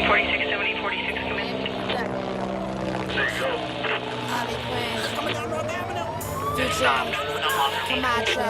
46, 70, 46, come in. Harley Quinn, Coming down North Avenue. Future, Camacho,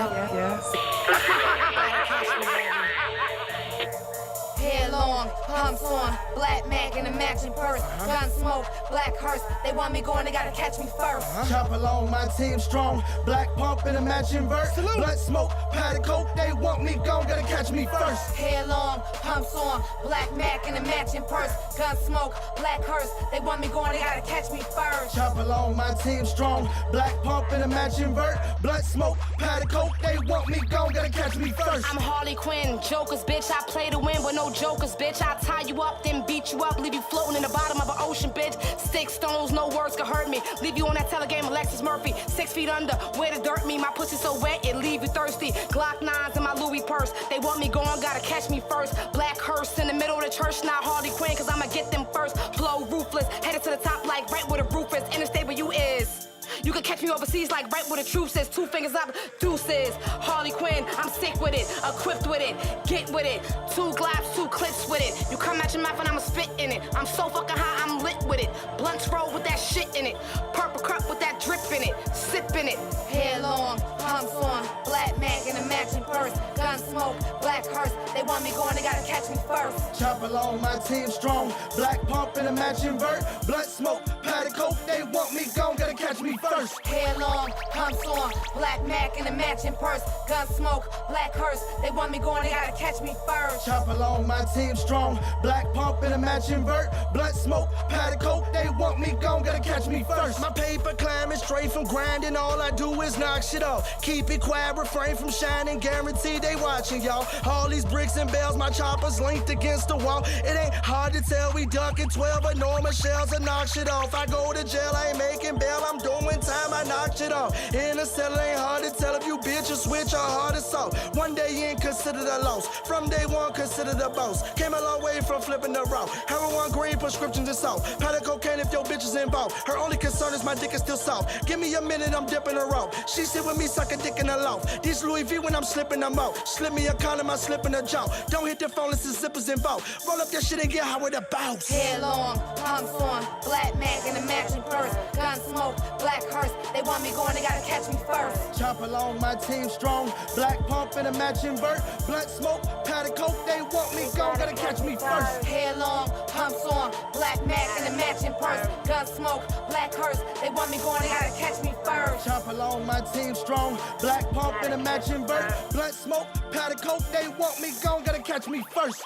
hair long, pumps on, black Mac in a matching purse, gun smoke, black hearse. They want me going, they gotta catch me first. Chop along, my team strong. Black pump in a matching verse. Blood smoke, powder coat. They want me gone, gotta catch me first. Hair long, pumps on, black Mac in a matching purse, gun smoke, black hearse. They want me going, they gotta catch me first. Chop along, my team strong. Black pump in a matching vert. Blood smoke, powder coat. They want me gone, gotta catch me first. I'm Harley Quinn, jokers, bitch. I play to win with no jokers, bitch. I tie you up, then beat you up, leave you floating in the bottom of an ocean, bitch. Sticks, stones, no words could hurt me. Leave you on that telegame, Alexis Murphy. 6 feet under, where the dirt me. My pussy so wet, it leave you thirsty. Glock 9s in my Louis purse. They want me gone, gotta catch me first. Black hearse in the middle of the church, not Harley Quinn, cause I'ma get them first. Flow ruthless, headed to the top like right where the roof is. Interstate where you is. You can catch me overseas like right where the truth is. 2 fingers up, deuces. Harley Quinn, I'm sick with it, equipped with it, get with it. 2 globs, 2 clips with it. You come at your mouth and I'ma spit in it. I'm so fucking high, I'm lit with it. Blunts roll with that shit in it. Purple cup with that drip in it. Sip in it. Hair long, pumps on, black Mac in a matching purse. Gun smoke, black hearse. They want me going, they gotta catch me first. Chop along, my team strong. Black pump in a matching vert. Blood smoke, powder coat. They want me gone, gotta catch me first. Hair long, pumps on, black Mac in a matching purse. Gun smoke, black hearse. They want me going, they gotta catch me first. Chop along, my team strong. Black pump in a matching vert. Blood smoke, powder coat. They want me gone, gotta catch me first. My paper climbing straight from grinding. All I do is knock shit off. Keep it quiet, refrain from shining. Guaranteed they watching, y'all. All these bricks and bells, my choppers linked against the wall. It ain't hard to tell we ducking 12 enormous shells and knock shit off. I go to jail, I ain't making bail. I'm doing time, I knocked it off. In the cell, it ain't hard to tell if you bitches switch or hard to soft. One day you ain't considered a loss. From day one, considered a boss. Came a long way from flipping the route. Heroin green, prescriptions and salt. Powder cocaine if your bitch is involved. Her only concern is my dick is still soft. Give me a minute, I'm dipping her off. She sit with me, suck a dick in her loft. This Louis V when I'm slipping them out. Slip me a condom, I slip in her jaw. Don't hit the phone unless the zippers involved. Roll up that shit and get high with a bounce. Hair long, pumps on, black Mac in a matching purse. Gun smoke, black hearse. They want me going, they gotta catch me first. Chop along, my team strong. Black pump in a matching vert. Blood smoke, powder coat. They want me gone, gotta catch me first. Hair long, pumps on, black Mac in a matching purse. Gun smoke, black hearse. They want me going, they gotta catch me first. Chop along, my team strong. Black pump in a matching vert. Blood smoke, powder coat. They want me gone, gotta catch me first.